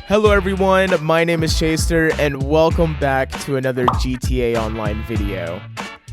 Hello everyone, my name is Chaseter and welcome back to another GTA Online video.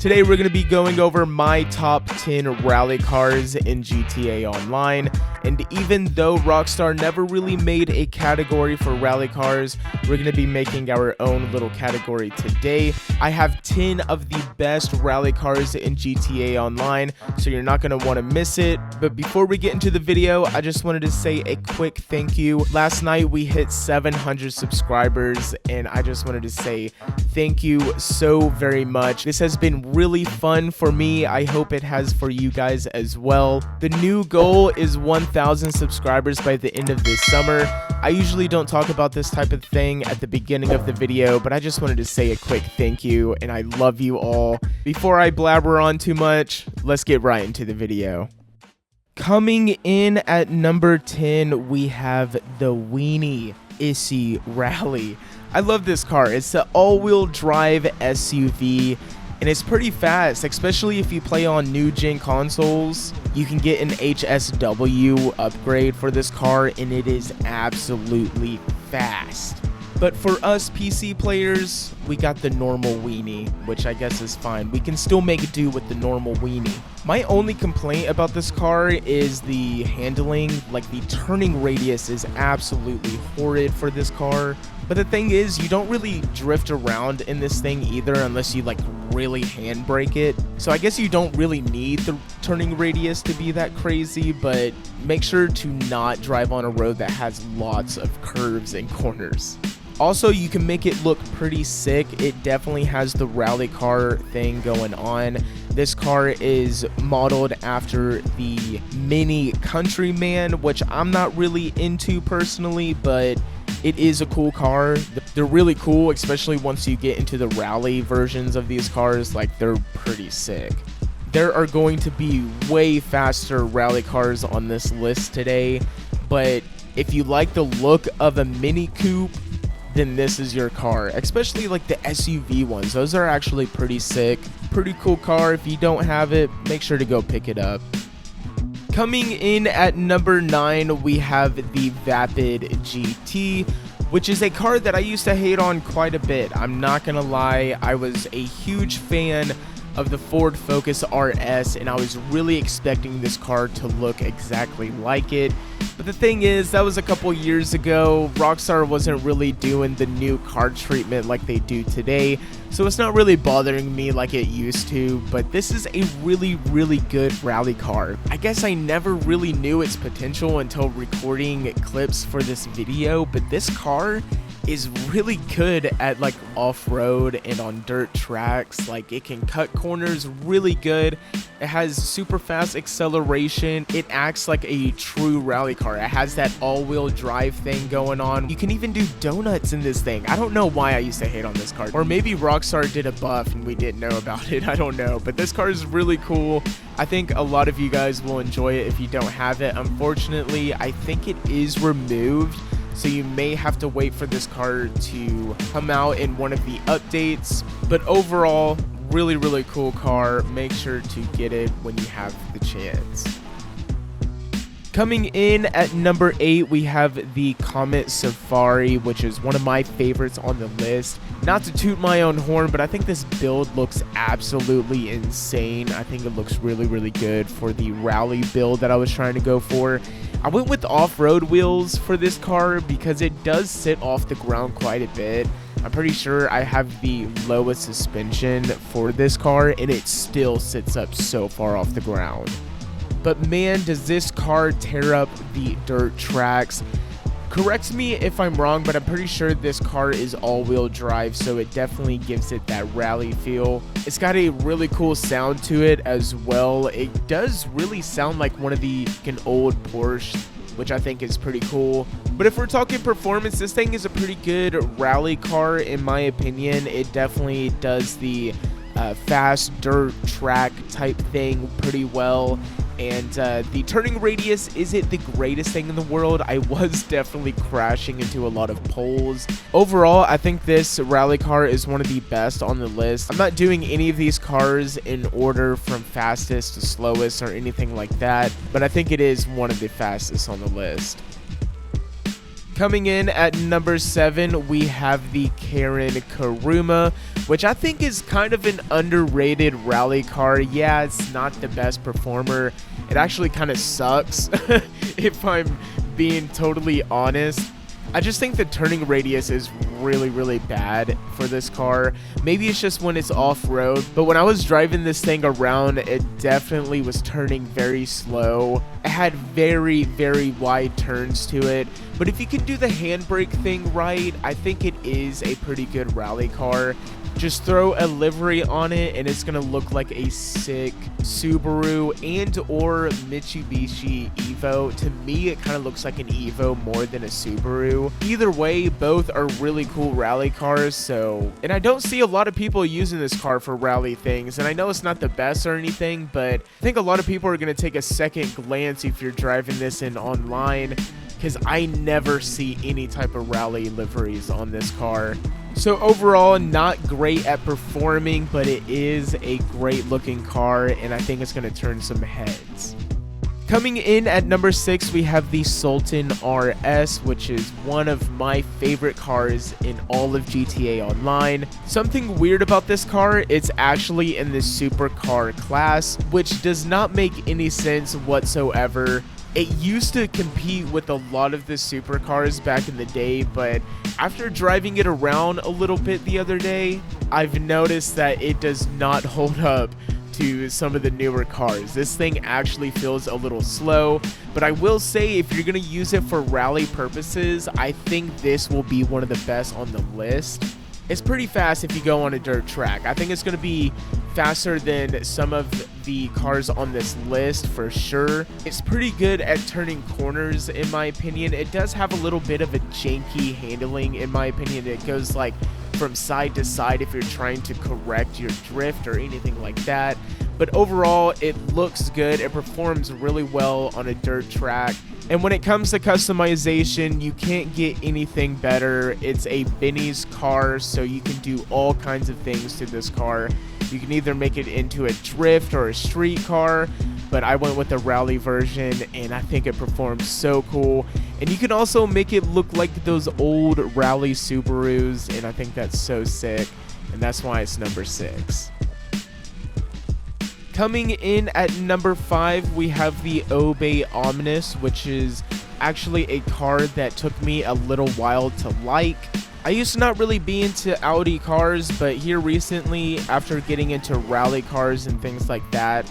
Today we're going to be going over my top 10 rally cars in GTA Online, and even though Rockstar never really made a category for rally cars, we're going to be making our own little category today. I have 10 of the best rally cars in GTA Online, so you're not going to want to miss it. But before we get into the video, I just wanted to say a quick thank you. Last night we hit 700 subscribers, and I just wanted to say thank you so very much. This has been really fun for me. I hope it has for you guys as well. The new goal is 1,000 subscribers by the end of this summer. I usually don't talk about this type of thing at the beginning of the video, but I just wanted to say a quick thank you, and I love you all. Before I blabber on too much, let's get right into the video. Coming in at number 10, we have the Weenie Issy Rally. I love this car. It's the all-wheel drive SUV, and it's pretty fast, especially if you play on new gen consoles. You can get an HSW upgrade for this car, and it is absolutely fast. But for us PC players, we got the normal Weenie, which I guess is fine. We can still make do with the normal Weenie. My only complaint about this car is the handling. Like, the turning radius is absolutely horrid for this car. But the thing is, you don't really drift around in this thing either unless you like really handbrake it. So I guess you don't really need the turning radius to be that crazy, but make sure to not drive on a road that has lots of curves and corners. Also, you can make it look pretty sick. It definitely has the rally car thing going on. This car is modeled after the Mini Countryman, which I'm not really into personally, but it is a cool car. They're really cool, especially once you get into the rally versions of these cars. Like, they're pretty sick. There are going to be way faster rally cars on this list today, but if you like the look of a Mini Coupe, then this is your car, especially like the SUV ones. Those are actually pretty sick. Pretty cool car. If you don't have it, make sure to go pick it up. Coming in at number 9, we have the Vapid GT, which is a car that I used to hate on quite a bit. I'm not gonna lie, I was a huge fan of the Ford Focus RS, and I was really expecting this car to look exactly like it. But the thing is, that was a couple years ago. Rockstar wasn't really doing the new car treatment like they do today, so it's not really bothering me like it used to. But this is a really, really good rally car. I guess I never really knew its potential until recording clips for this video, but this car is really good at like off-road and on dirt tracks. Like, it can cut corners really good. It has super fast acceleration. It acts like a true rally car. It has that all-wheel drive thing going on. You can even do donuts in this thing. I don't know why I used to hate on this car, or maybe Rockstar did a buff and we didn't know about it. I don't know, but this car is really cool. I think a lot of you guys will enjoy it if you don't have it. Unfortunately, I think it is removed, so you may have to wait for this car to come out in one of the updates. But overall, really, really cool car. Make sure to get it when you have the chance. Coming in at number 8, we have the Comet Safari, which is one of my favorites on the list. Not to toot my own horn, but I think this build looks absolutely insane. I think it looks really, really good for the rally build that I was trying to go for. I went with off-road wheels for this car because it does sit off the ground quite a bit. I'm pretty sure I have the lowest suspension for this car, and it still sits up so far off the ground. But man, does this car tear up the dirt tracks. Correct me if I'm wrong, but I'm pretty sure this car is all-wheel drive, so it definitely gives it that rally feel. It's got a really cool sound to it as well. It does really sound like one of the old Porsche, which I think is pretty cool. But if we're talking performance, this thing is a pretty good rally car in my opinion. It definitely does the fast dirt track type thing pretty well. And the turning radius isn't the greatest thing in the world. I was definitely crashing into a lot of poles. Overall, I think this rally car is one of the best on the list. I'm not doing any of these cars in order from fastest to slowest or anything like that, but I think it is one of the fastest on the list. Coming in at number 7, we have the Karuma, which I think is kind of an underrated rally car. Yeah, it's not the best performer. It actually kind of sucks, if I'm being totally honest. I just think the turning radius is really bad for this car. Maybe it's just when it's off-road, but when I was driving this thing around, it definitely was turning very slow. It had very wide turns to it, but if you can do the handbrake thing right, I think it is a pretty good rally car. Just throw a livery on it and it's gonna look like a sick Subaru and or Mitsubishi Evo. To me, it kind of looks like an Evo more than a Subaru. Either way, both are really cool rally cars. And I don't see a lot of people using this car for rally things, and I know it's not the best or anything, but I think a lot of people are gonna take a second glance if you're driving this in online, because I never see any type of rally liveries on this car. So overall, not great at performing, but it is a great looking car, and I think it's going to turn some heads. Coming in at number 6, we have the Sultan RS, which is one of my favorite cars in all of GTA Online. Something weird about this car, it's actually in the supercar class, which does not make any sense whatsoever. It used to compete with a lot of the supercars back in the day, but after driving it around a little bit the other day, I've noticed that it does not hold up to some of the newer cars. This thing actually feels a little slow, but I will say if you're going to use it for rally purposes, I think this will be one of the best on the list. It's pretty fast if you go on a dirt track. I think it's going to be faster than some of the cars on this list for sure. It's pretty good at turning corners in my opinion. It does have a little bit of a janky handling in my opinion. It goes like from side to side if you're trying to correct your drift or anything like that. But overall, it looks good. It performs really well on a dirt track. And when it comes to customization, you can't get anything better. It's a Benny's car, so you can do all kinds of things to this car. You can either make it into a drift or a street car, but I went with the rally version, and I think it performs so cool. And you can also make it look like those old rally Subarus, and I think that's so sick, and that's why it's number 6. Coming in at number 5, we have the Obe Ominus, which is actually a car that took me a little while to like. I used to not really be into Audi cars, but here recently, after getting into rally cars and things like that,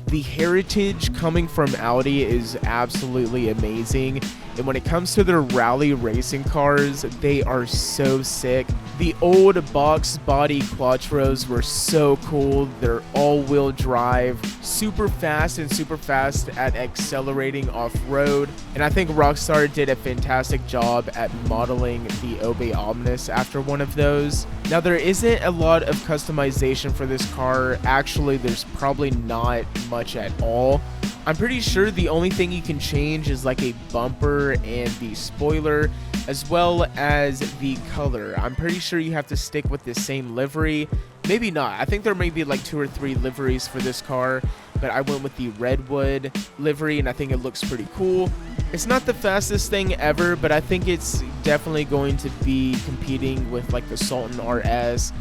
the heritage coming from Audi is absolutely amazing. And when it comes to their rally racing cars, they are so sick. The old box body Quattros were so cool. They're all-wheel drive, super fast at accelerating off-road. And I think Rockstar did a fantastic job at modeling the Obe Ominus after one of those. Now, there isn't a lot of customization for this car. Actually, there's probably not much at all. I'm pretty sure the only thing you can change is like a bumper and the spoiler, as well as the color. I'm pretty sure you have to stick with the same livery. Maybe not. I think there may be like 2 or 3 liveries for this car, but I went with the redwood livery, and I think it looks pretty cool. It's not the fastest thing ever, but I think it's definitely going to be competing with like the Sultan RS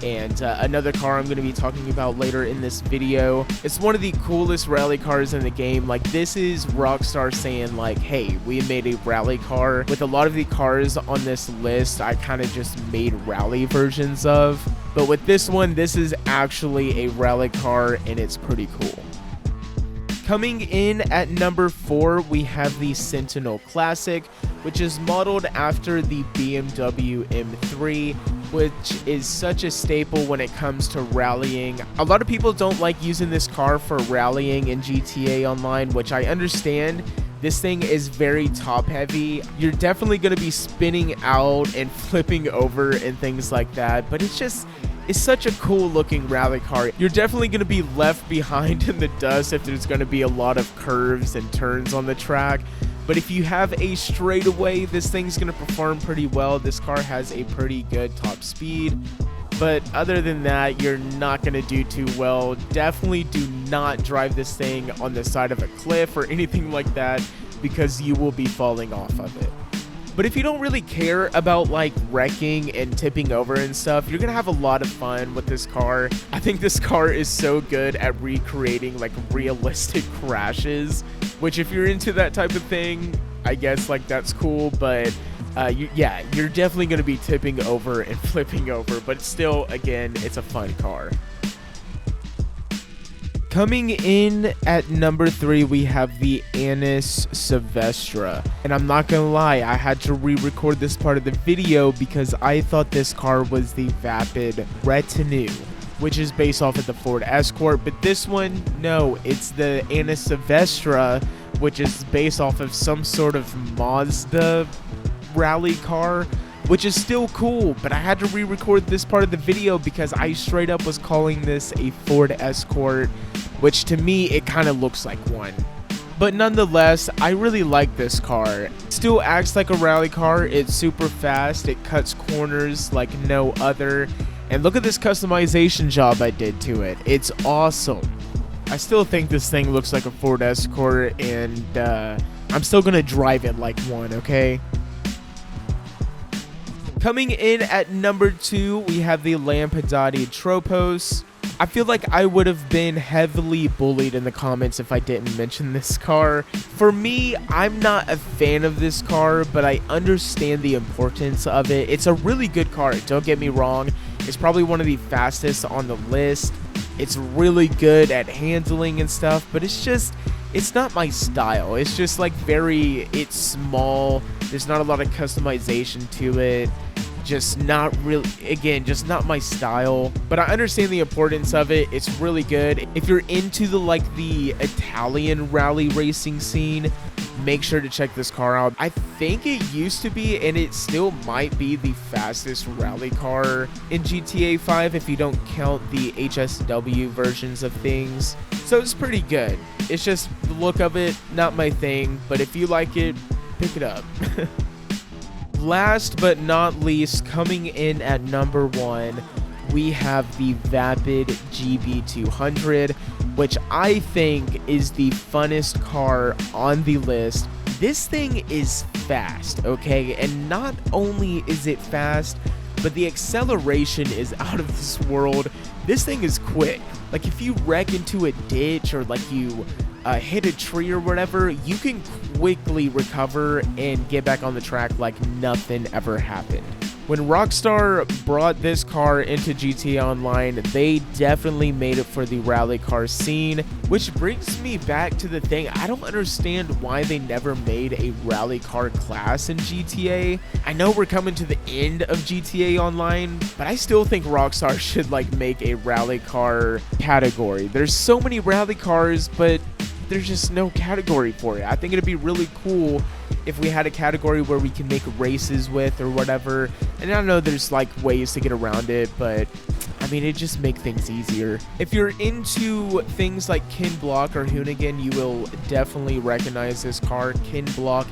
and another car I'm going to be talking about later in this video. It's one of the coolest rally cars in the game. Like, this is Rockstar saying like, hey, we made a rally car. With a lot of the cars on this list, I kind of just made rally versions of, but with this one, this is actually a rally car, and it's pretty cool. Coming in at number 4, we have the Sentinel Classic, which is modeled after the BMW M3, which is such a staple when it comes to rallying. A lot of people don't like using this car for rallying in GTA Online, which I understand. This thing is very top heavy. You're definitely going to be spinning out and flipping over and things like that, but it's such a cool looking rally car. You're definitely going to be left behind in the dust if there's going to be a lot of curves and turns on the track. But if you have a straightaway, this thing's going to perform pretty well. This car has a pretty good top speed. But other than that, you're not going to do too well. Definitely do not drive this thing on the side of a cliff or anything like that, because you will be falling off of it. But if you don't really care about like wrecking and tipping over and stuff, you're gonna have a lot of fun with this car. I think this car is so good at recreating like realistic crashes, which if you're into that type of thing, I guess like that's cool. But yeah, you're definitely gonna be tipping over and flipping over, but still, again, it's a fun car. Coming in at number 3, we have the Annis Sylvestra. And I'm not gonna lie, I had to re-record this part of the video because I thought this car was the Vapid Retinue, which is based off of the Ford Escort. But this one, no, it's the Annis Sylvestra, which is based off of some sort of Mazda rally car, which is still cool. But I had to re-record this part of the video because I straight up was calling this a Ford Escort, which to me, it kind of looks like one. But nonetheless, I really like this car. It still acts like a rally car. It's super fast. It cuts corners like no other. And look at this customization job I did to it. It's awesome. I still think this thing looks like a Ford Escort, and I'm still gonna drive it like one, okay? Coming in at number 2, we have the Lampad Tropos. I feel like I would have been heavily bullied in the comments if I didn't mention this car. For me, I'm not a fan of this car, but I understand the importance of it. It's a really good car, don't get me wrong. It's probably one of the fastest on the list. It's really good at handling and stuff, but it's not my style. It's just like it's small. There's not a lot of customization to it. Just not really, again, just not my style, but I understand the importance of it. It's really good. If you're into the Italian rally racing scene, make sure to check this car out. I think it used to be, and it still might be, the fastest rally car in GTA 5 if you don't count the HSW versions of things. So it's pretty good. It's just the look of it, not my thing, but if you like it, pick it up. Last but not least, coming in at number 1, we have the Vapid GB200, which I think is the funnest car on the list. This thing is fast, okay? And not only is it fast, but the acceleration is out of this world. This thing is quick. Like, if you wreck into a ditch or like you hit a tree or whatever, you can quickly recover and get back on the track like nothing ever happened. When Rockstar brought this car into GTA Online, they definitely made it for the rally car scene, which brings me back to the thing. I don't understand why they never made a rally car class in GTA. I know we're coming to the end of GTA Online, but I still think Rockstar should like make a rally car category. There's so many rally cars, but there's just no category for it. I think it'd be really cool if we had a category where we can make races with or whatever. And I know there's like ways to get around it, but I mean, it just make things easier. If you're into things like Ken Block or Hoonigan, you will definitely recognize this car. Ken Block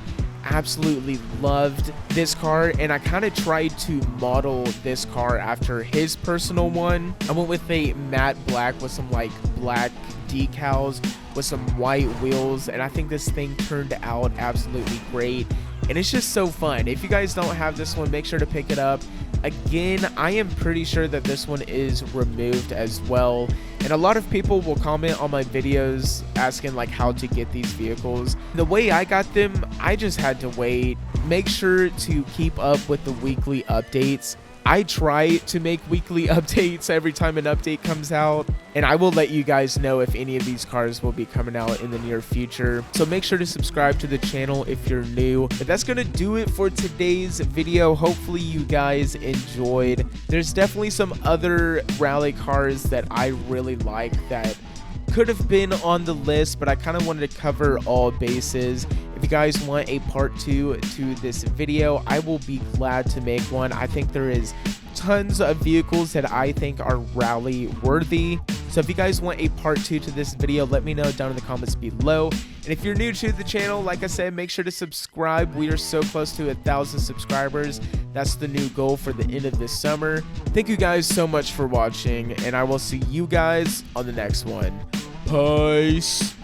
absolutely loved this car, and I kind of tried to model this car after his personal one. I went with a matte black with some like black decals with some white wheels, and I think this thing turned out absolutely great, and it's just so fun. If you guys don't have this one, make sure to pick it up. Again, I am pretty sure that this one is removed as well, and a lot of people will comment on my videos asking like how to get these vehicles. The way I got them, I just had to wait. Make sure to keep up with the weekly updates. I try to make weekly updates every time an update comes out, and I will let you guys know if any of these cars will be coming out in the near future. So make sure to subscribe to the channel if you're new. But that's gonna do it for today's video. Hopefully you guys enjoyed. There's definitely some other rally cars that I really like that could have been on the list, but I kind of wanted to cover all bases. If you guys want a part 2 to this video, I will be glad to make one. I think there is tons of vehicles that I think are rally worthy. So if you guys want a part 2 to this video, let me know down in the comments below. And if you're new to the channel, like I said, make sure to subscribe. We are so close to 1,000 subscribers. That's the new goal for the end of this summer. Thank you guys so much for watching, and I will see you guys on the next one. Peace.